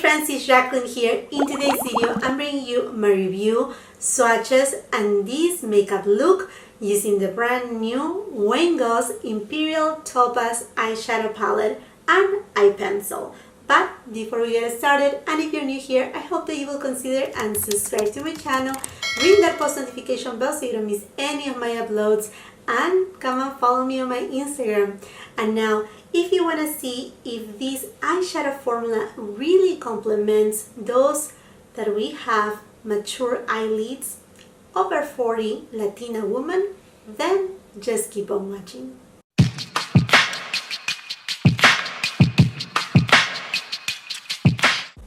friends, it's Jacqueline here. In today's video, I'm bringing you my review, swatches, and this makeup look using the brand new Wayne Goss Imperial Topaz eyeshadow palette and eye pencil. But before we get started, and if you're new here, I hope that you will consider and subscribe to my channel, ring that post notification bell so you don't miss any of my uploads, and come and follow me on my Instagram. And now, if you want to see if this eyeshadow formula really complements those that we have mature eyelids, over 40 Latina women, then just keep on watching.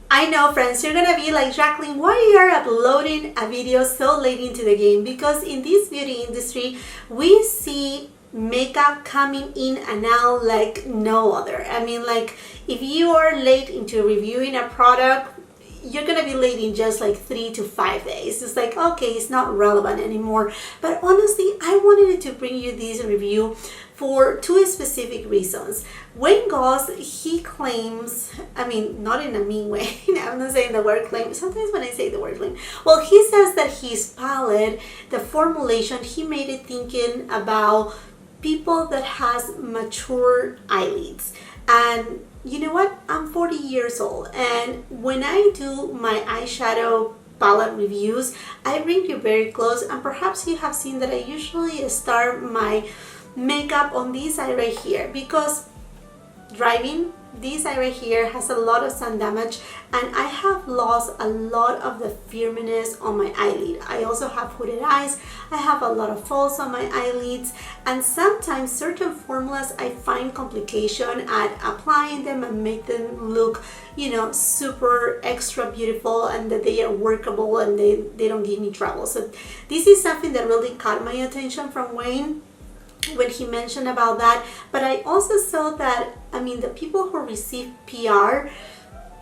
I know, friends, you're gonna be like, Jacqueline, why are you uploading a video so late into the game? Because in this beauty industry, we see makeup coming in and out like no other. I mean, like, if you are late into reviewing a product, you're gonna be late in just like 3 to 5 days. It's like, okay, it's not relevant anymore. But honestly, I wanted to bring you this review for two specific reasons. Wayne Goss, he claims, I mean, not in a mean way, I'm not saying the word claim, sometimes when I say the word claim, well, he says that his palette, the formulation, he made it thinking about people that has mature eyelids. And you know what? I'm 40 years old, and when I do my eyeshadow palette reviews, I bring you very close, and perhaps you have seen that I usually start my makeup on this eye right here, because driving, this eye right here has a lot of sun damage, and I have lost a lot of the firmness on my eyelid. I also have hooded eyes, I have a lot of folds on my eyelids, and sometimes certain formulas I find complication at applying them and make them look, you know, super extra beautiful, and that they are workable and they don't give me trouble. So this is something that really caught my attention from Wayne when he mentioned about that. But I also saw that, I mean, the people who received PR,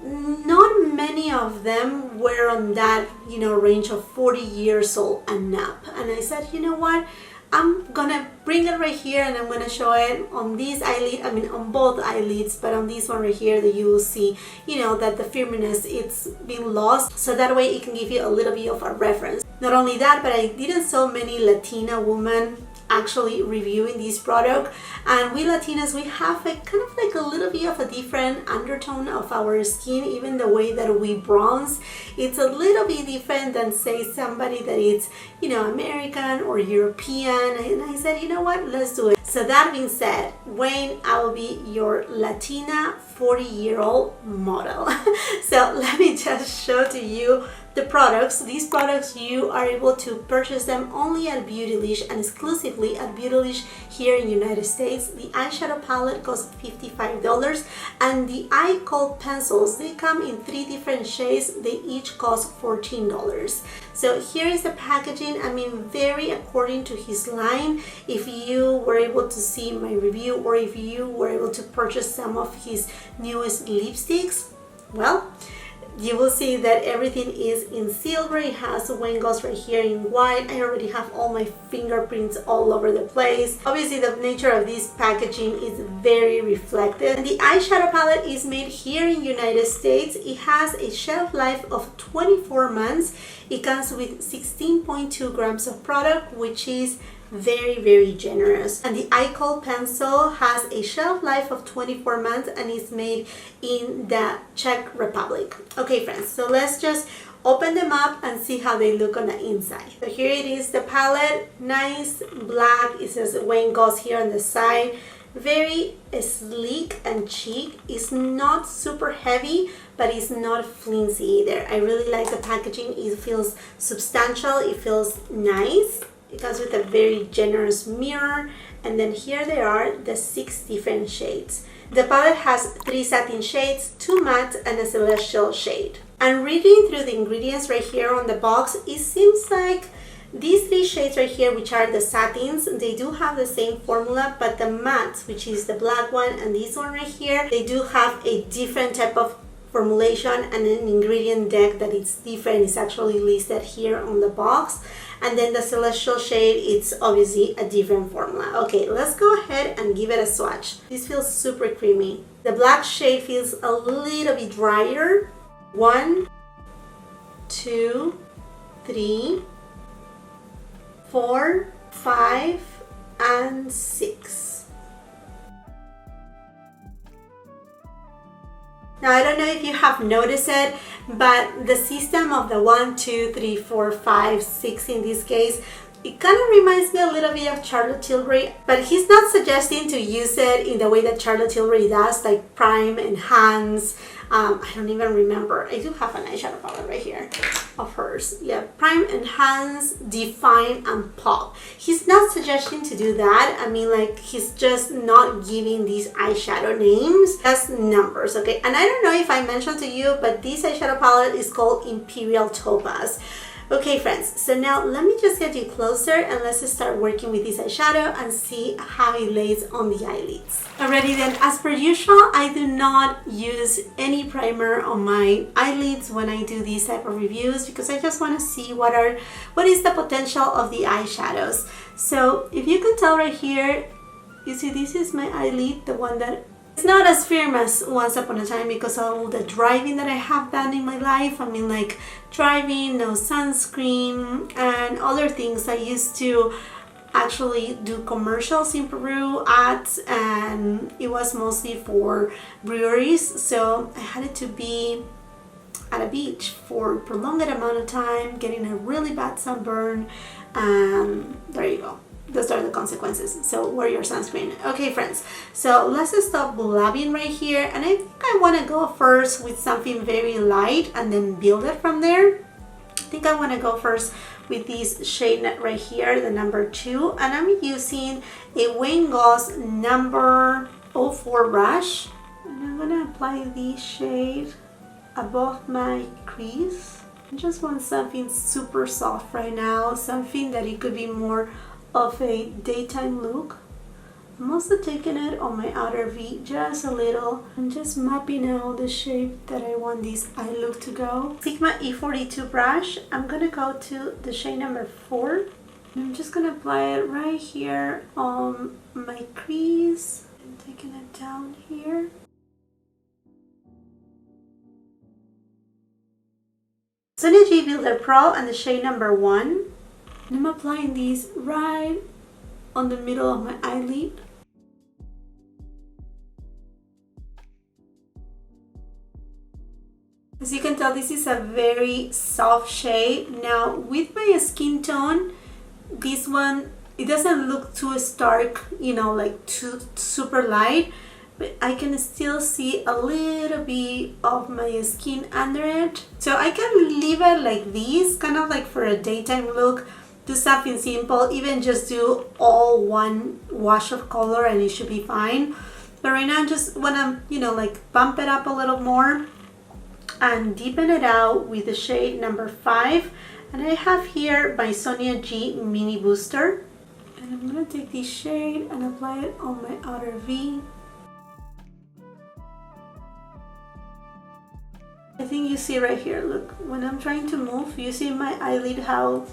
not many of them were on that, you know, range of 40 years old and up. And I said, you know what, I'm gonna bring it right here, and I'm gonna show it on this eyelid, I mean on both eyelids, but on this one right here that you will see, you know, that the firmness, it's been lost, so that way it can give you a little bit of a reference. Not only that, but I didn't saw many Latina women actually reviewing this product, and we Latinas, we have a kind of like a little bit of a different undertone of our skin. Even the way that we bronze, it's a little bit different than, say, somebody that is, you know, American or European. And I said, you know what, let's do it. So that being said, Wayne, I will be your Latina 40-year-old model. So let me just show to you the products. These products, you are able to purchase them only at Beautylish and exclusively at Beautylish here in the United States. The eyeshadow palette costs $55, and the eye Kohl pencils, they come in 3 different shades. They each cost $14. So here is the packaging. I mean, very according to his line. If you were able to see my review, or if you were able to purchase some of his newest lipsticks, well, you will see that everything is in silver. It has Wayne Goss right here in white. I already have all my fingerprints all over the place. Obviously, the nature of this packaging is very reflective. And the eyeshadow palette is made here in the United States. It has a shelf life of 24 months. It comes with 16.2 grams of product, which is very, very generous. And the eye Kohl pencil has a shelf life of 24 months and is made in the Czech Republic. Okay, friends, so let's just open them up and see how they look on the inside. So here it is, the palette, nice black. It says Wayne Goss here on the side. Very sleek and chic. It's not super heavy, but it's not flimsy either. I really like the packaging. It feels substantial, it feels nice. It comes with a very generous mirror, and then here they are, the 6 different shades. The palette has 3 satin shades, 2 matte, and a celestial shade. And reading through the ingredients right here on the box, it seems like these 3 shades right here, which are the satins, they do have the same formula, but the mattes, which is the black one, and this one right here, they do have a different type of formulation and an ingredient deck that is different. It's actually listed here on the box. And then the celestial shade, it's obviously a different formula. Okay, let's go ahead and give it a swatch. This feels super creamy. The black shade feels a little bit drier. 1, 2, 3, 4, 5, and 6. Now I don't know if you have noticed it, but the system of the 1, 2, 3, 4, 5, 6 in this case, it kind of reminds me a little bit of Charlotte Tilbury, but he's not suggesting to use it in the way that Charlotte Tilbury does, like prime, enhance. I don't even remember. I do have an eyeshadow palette right here of hers. Yeah, prime, enhance, define, and pop. He's not suggesting to do that. I mean, like, he's just not giving these eyeshadow names as numbers, okay? And I don't know if I mentioned to you, but this eyeshadow palette is called Imperial Topaz. Okay friends, so now let me just get you closer and let's start working with this eyeshadow and see how it lays on the eyelids. Alrighty then, as per usual, I do not use any primer on my eyelids when I do these type of reviews because I just want to see what is the potential of the eyeshadows. So if you can tell right here, you see this is my eyelid, the one that it's not as firm as once upon a time because of all the driving that I have done in my life. I mean, like driving, no sunscreen, and other things. I used to actually do commercials in Peru, ads, and it was mostly for breweries. So I had it to be at a beach for a prolonged amount of time, getting a really bad sunburn, and there you go. Those are the consequences. So wear your sunscreen. Okay friends, so let's stop blabbing right here, and I think I want to go first with something very light and then build it from there. I think I want to go first with this shade right here, the number 2, and I'm using a Wayne Goss number 04 brush, and I'm gonna apply this shade above my crease. I just want something super soft right now, something that it could be more of a daytime look. I'm also taking it on my outer V just a little and just mapping out the shape that I want this eye look to go. Sigma E42 brush, I'm gonna go to the shade number 4. And I'm just gonna apply it right here on my crease and taking it down here. Sonia G Builder Pro and the shade number 1. And I'm applying these right on the middle of my eyelid. As you can tell, this is a very soft shade. Now with my skin tone, this one, it doesn't look too stark, you know, like too super light, but I can still see a little bit of my skin under it. So I can leave it like this, kind of like for a daytime look. Do something simple, even just do all one wash of color and it should be fine. But right now I just want to, you know, like bump it up a little more and deepen it out with the shade number 5. And I have here my Sonia G Mini Booster. And I'm going to take this shade and apply it on my outer V. I think you see right here, look, when I'm trying to move, you see my eyelid how,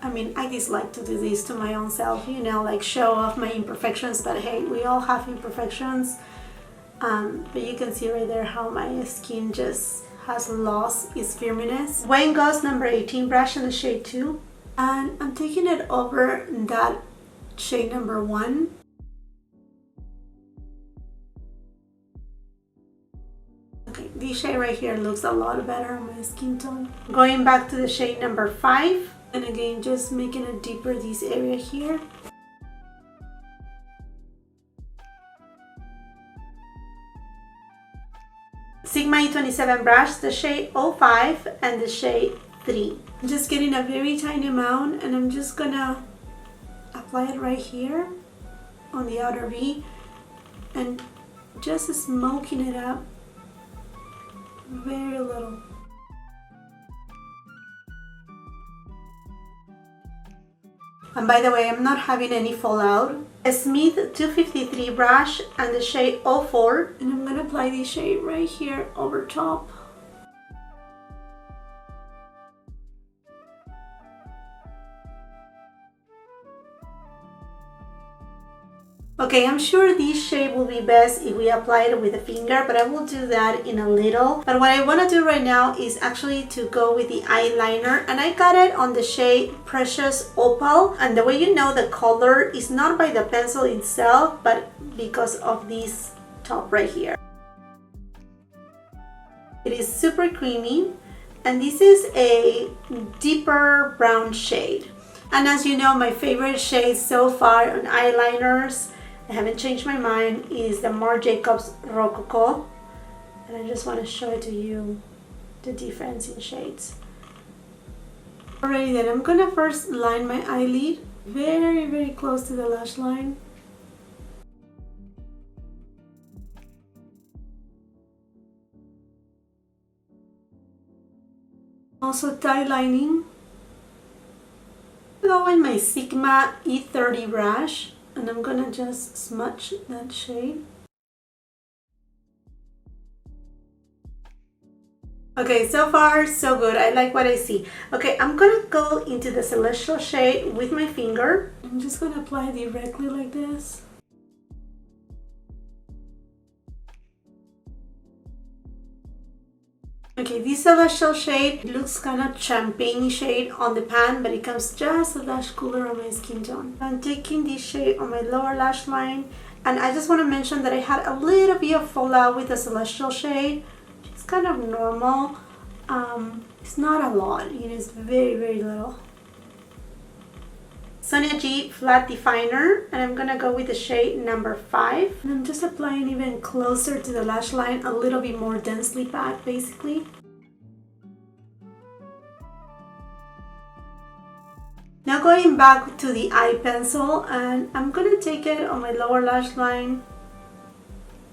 I mean, I dislike to do this to my own self, you know, like show off my imperfections, but hey, we all have imperfections. But you can see right there how my skin just has lost its firmness. Wayne Goss number 18 brush in the shade 2. And I'm taking it over that shade number 1. Okay, this shade right here looks a lot better on my skin tone. Going back to the shade number 5. And again, just making it deeper this area here. Sigma E27 brush, the shade 05 and the shade 3. I'm just getting a very tiny amount and I'm just gonna apply it right here on the outer V and just smoking it up very little. And by the way, I'm not having any fallout. A Smith 253 brush and the shade 04. And I'm gonna apply this shade right here over top. Okay, I'm sure this shade will be best if we apply it with a finger, but I will do that in a little. But what I want to do right now is actually to go with the eyeliner, and I got it on the shade Precious Opal. And the way you know the color is not by the pencil itself, but because of this top right here. It is super creamy, and this is a deeper brown shade. And as you know, my favorite shade so far on eyeliners, I haven't changed my mind, is the Marc Jacobs Rococo. And I just want to show it to you, the difference in shades. Alrighty then, I'm gonna first line my eyelid very, very close to the lash line. Also tie lining. Go in my Sigma E30 brush, and I'm gonna just smudge that shade. Okay, so far so good. I like what I see. Okay, I'm gonna go into the Celestial shade with my finger. I'm just gonna apply directly like this. Okay, this Celestial shade looks kind of champagne shade on the pan, but it comes just a dash cooler on my skin tone. I'm taking this shade on my lower lash line, and I just want to mention that I had a little bit of fallout with the Celestial shade. It's kind of normal. It's not a lot, you know, it's very, very little. Sonia G Flat Definer, and I'm gonna go with the shade number 5. And I'm just applying even closer to the lash line, a little bit more densely packed basically. Now going back to the eye pencil, and I'm gonna take it on my lower lash line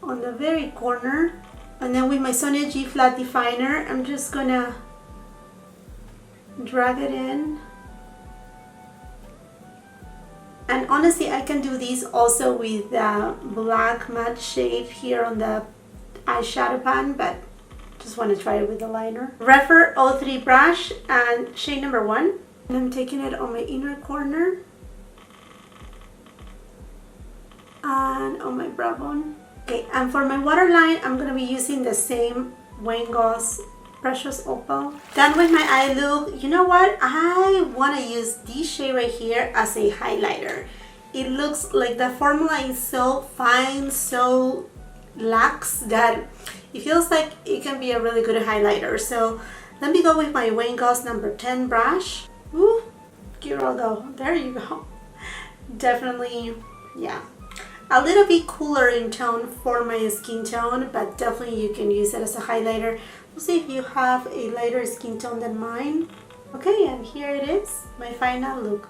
on the very corner, and then with my Sonia G Flat Definer, I'm just gonna drag it in. And honestly, I can do this also with the black matte shade here on the eyeshadow pan, but just want to try it with the liner. Refer 03 brush and shade number 1. And I'm taking it on my inner corner and on my brow bone. Okay, and for my waterline, I'm going to be using the same Wayne Goss Precious Opal. Done with my eye look. You know what? I want to use this shade right here as a highlighter. It looks like the formula is so fine, so lax, that it feels like it can be a really good highlighter. So let me go with my Wayne Goss number 10 brush. Ooh, girl though. There you go. Definitely, yeah. A little bit cooler in tone for my skin tone, but definitely you can use it as a highlighter. We'll see if you have a lighter skin tone than mine. Okay, and here it is, my final look.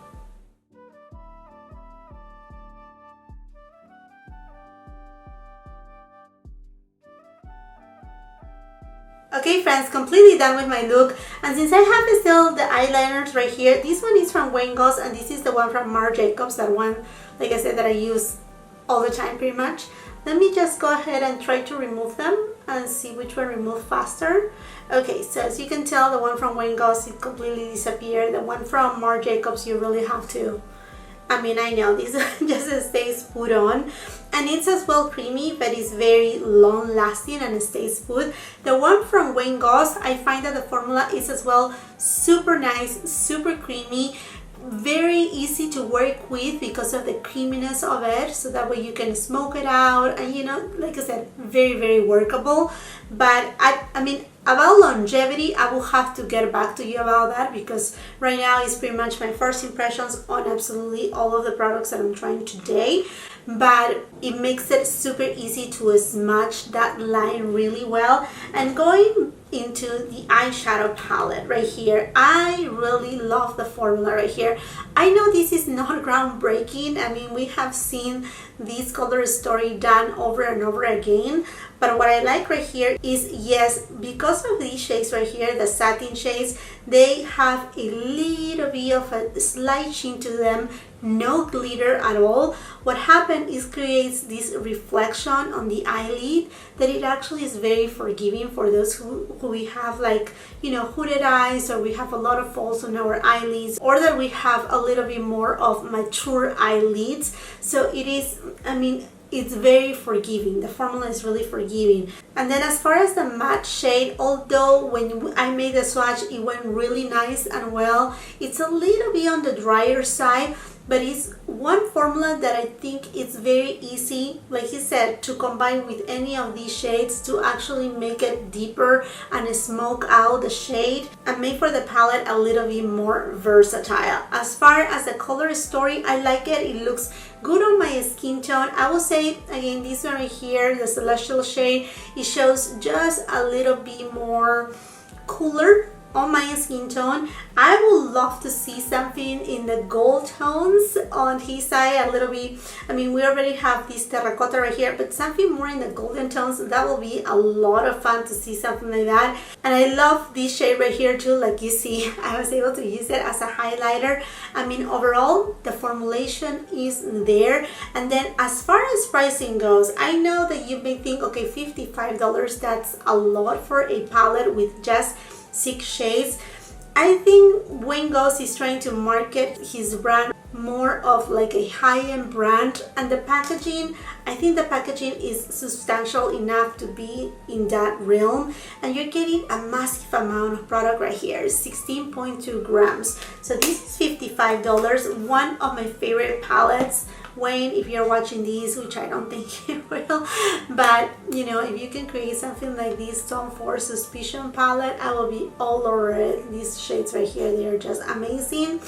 Okay friends, completely done with my look, and since I have still the eyeliners right here, this one is from Wayne Goss and this is the one from Marc Jacobs, that one, like I said, that I use all the time pretty much. Let me just go ahead and try to remove them and see which one removes faster. Okay, so as you can tell, the one from Wayne Goss, it completely disappeared. The one from Marc Jacobs, you really have to, I mean, I know this just stays put on, and it's as well creamy, but it's very long lasting and it stays put. The one from Wayne Goss, I find that the formula is as well super nice, super creamy, very easy to work with because of the creaminess of it, so that way you can smoke it out, and you know, like I said, very, very workable. But I mean, about longevity, I will have to get back to you about that, because right now it's pretty much my first impressions on absolutely all of the products that I'm trying today. But it makes it super easy to smudge that line really well. And going into the eyeshadow palette right here, I really love the formula right here. I know this is not groundbreaking. I mean, we have seen this color story done over and over again, but what I like right here is, yes, because of these shades right here, the satin shades, they have a little bit of a slight sheen to them, no glitter at all. What happened is creates this reflection on the eyelid that it actually is very forgiving for those who we have like, you know, hooded eyes, or we have a lot of folds on our eyelids, or that we have a little bit more of mature eyelids. So it is, I mean, it's very forgiving. The formula is really forgiving. And then as far as the matte shade, although when I made the swatch it went really nice and well, it's a little bit on the drier side, but it's one formula that I think it's very easy, like he said, to combine with any of these shades to actually make it deeper and smoke out the shade and make for the palette a little bit more versatile. As far as the color story, I like it. It looks good on my skin tone. I will say again, this one right here, the Celestial shade, it shows just a little bit more cooler on my skin tone. I would love to see something in the gold tones on his side, a little bit. I mean, we already have this terracotta right here, but something more in the golden tones, that will be a lot of fun to see something like that. And I love this shade right here too. Like you see, I was able to use it as a highlighter. I mean, overall the formulation is there. And then as far as pricing goes, I know that you may think, okay, $55, that's a lot for a palette with just 6 shades. I think Wayne Goss is trying to market his brand more of like a high-end brand, and the packaging, I think the packaging is substantial enough to be in that realm, and you're getting a massive amount of product right here, 16.2 grams. So this is $55, one of my favorite palettes. Wayne, if you're watching these, which I don't think you will, but you know, if you can create something like this Tom Ford Suspicion palette, I will be all over it. These shades right here, they are just amazing.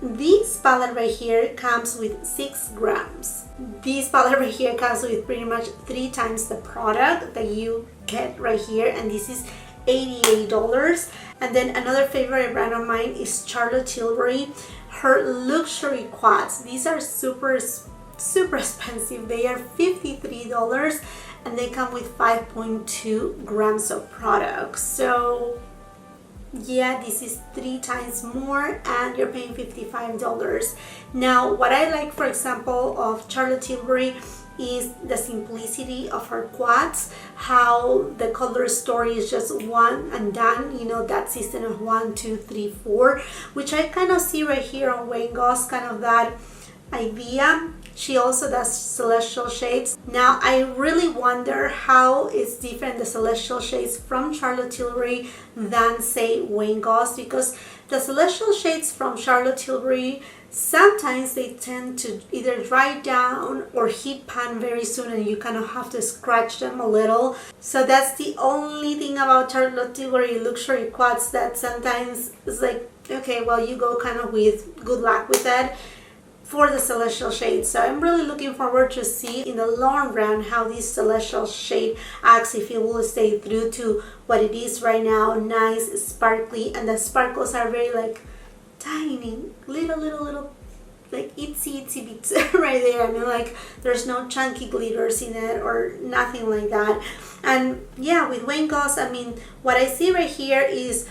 This palette right here comes with 6 grams. This palette right here comes with pretty much 3 times the product that you get right here, and this is $88. And then another favorite brand of mine is Charlotte Tilbury. Her luxury quads, these are super expensive. They are $53 and they come with 5.2 grams of product. So yeah, this is 3 times more and you're paying $55. Now what I like, for example, of Charlotte Tilbury is the simplicity of her quads, how the color story is just one and done, you know, that system of 1, 2, 3, 4, which I kind of see right here on Wayne Goss, kind of that idea. She also does Celestial shades. Now I really wonder how it's different, the Celestial shades from Charlotte Tilbury than say Wayne Goss, because the Celestial shades from Charlotte Tilbury, sometimes they tend to either dry down or heat pan very soon, and you kind of have to scratch them a little. So that's the only thing about Charlotte Tilbury luxury quads, that sometimes it's like, okay, well, you go kind of with good luck with that for the Celestial shade. So I'm really looking forward to see in the long run how this Celestial shade acts, if it will stay true to what it is right now, nice, sparkly, and the sparkles are very like tiny, little like itsy bits right there. I mean, like there's no chunky glitters in it or nothing like that. And yeah, with Wayne Goss, I mean, what I see right here is,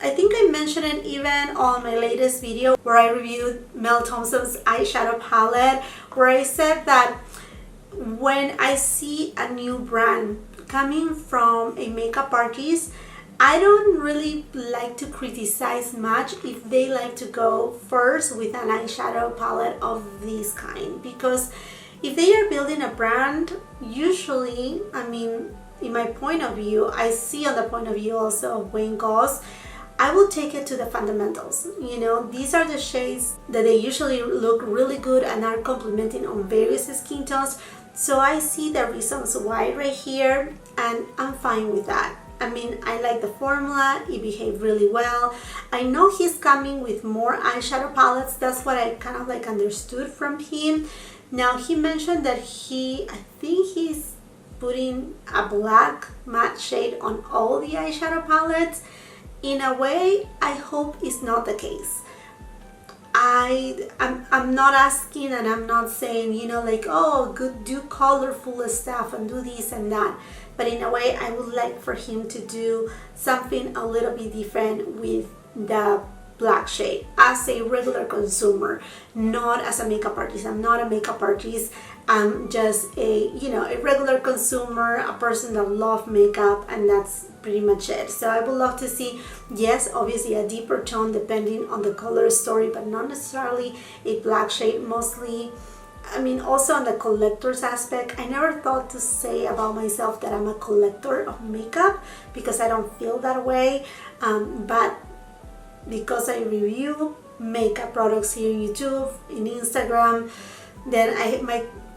I think I mentioned it even on my latest video where I reviewed Mel Thompson's eyeshadow palette, where I said that when I see a new brand coming from a makeup artist, I don't really like to criticize much if they like to go first with an eyeshadow palette of this kind, because if they are building a brand, usually, I mean, in my point of view, I see on the point of view also of Wayne Goss, I will take it to the fundamentals. You know, these are the shades that they usually look really good and are complementing on various skin tones. So I see the reasons why right here, and I'm fine with that. I mean, I like the formula, it behaved really well. I know he's coming with more eyeshadow palettes. That's what I kind of like understood from him. Now he mentioned that I think he's putting a black matte shade on all the eyeshadow palettes. In a way, I hope it's not the case. I'm not asking and I'm not saying, you know, like, oh, good, do colorful stuff and do this and that. But in a way, I would like for him to do something a little bit different with the black shade as a regular consumer, not as a makeup artist. I'm not a makeup artist. I'm just a, you know, a regular consumer, a person that loves makeup, and that's pretty much it. So I would love to see, yes, obviously a deeper tone depending on the color story, but not necessarily a black shade. Mostly, I mean, also on the collector's aspect, I never thought to say about myself that I'm a collector of makeup because I don't feel that way. But because I review makeup products here on YouTube, in Instagram, then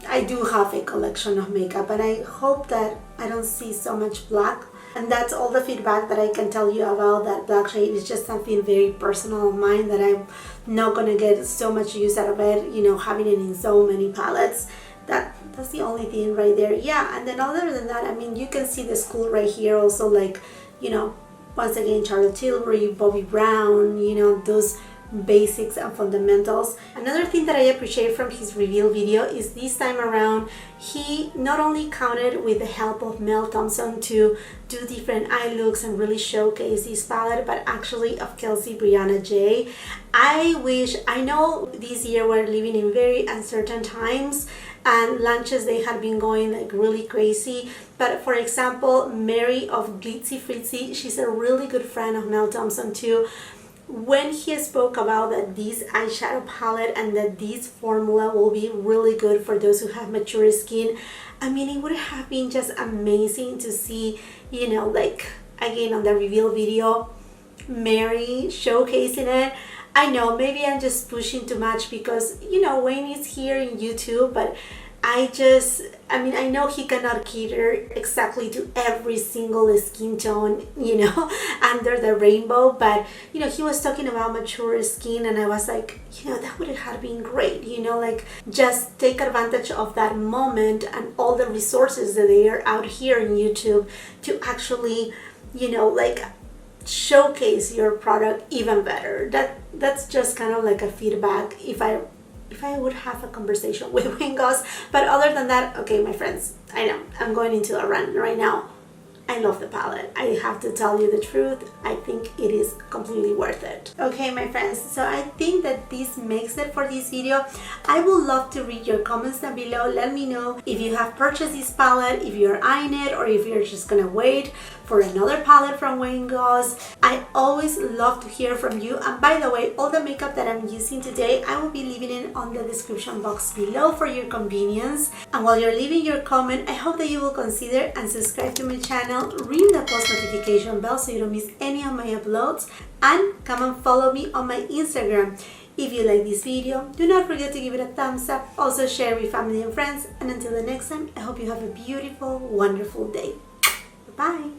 I do have a collection of makeup, and I hope that I don't see so much black. And that's all the feedback that I can tell you about that black shade. Is just something very personal of mine that I'm not gonna get so much use out of it, you know, having it in so many palettes. That's the only thing right there. Yeah, and then other than that, I mean, you can see the school right here also, like, you know, once again, Charlotte Tilbury, Bobbi Brown, you know, those basics and fundamentals. Another thing that I appreciate from his reveal video is this time around he not only counted with the help of Mel Thompson to do different eye looks and really showcase his palette, but actually of Kelsey Brianna J. I know this year we're living in very uncertain times and launches, they had been going like really crazy, but for example, Mary of Glitzy Fritzy, she's a really good friend of Mel Thompson too. When he spoke about that this eyeshadow palette and that this formula will be really good for those who have mature skin, I mean, it would have been just amazing to see, you know, like again on the reveal video, Mary showcasing it. I know maybe I'm just pushing too much because, you know, Wayne is here in YouTube, but I mean, I know he cannot cater exactly to every single skin tone, you know, under the rainbow, but, you know, he was talking about mature skin, and I was like, you know, that would have been great, you know, like just take advantage of that moment and all the resources that they are out here in YouTube to actually, you know, like showcase your product even better. That's just kind of like a feedback if I would have a conversation with Wayne Goss. But other than that, okay, my friends, I know I'm going into a rant right now. I love the palette. I have to tell you the truth. I think it is completely worth it. Okay, my friends, so I think that this makes it for this video. I would love to read your comments down below. Let me know if you have purchased this palette, if you're eyeing it, or if you're just gonna wait for another palette from Wayne Goss. I always love to hear from you. And by the way, all the makeup that I'm using today, I will be leaving it on the description box below for your convenience. And while you're leaving your comment, I hope that you will consider and subscribe to my channel, ring the post notification bell so you don't miss any of my uploads, and come and follow me on my Instagram. If you like this video, do not forget to give it a thumbs up, also share with family and friends, and until the next time, I hope you have a beautiful, wonderful day. Bye!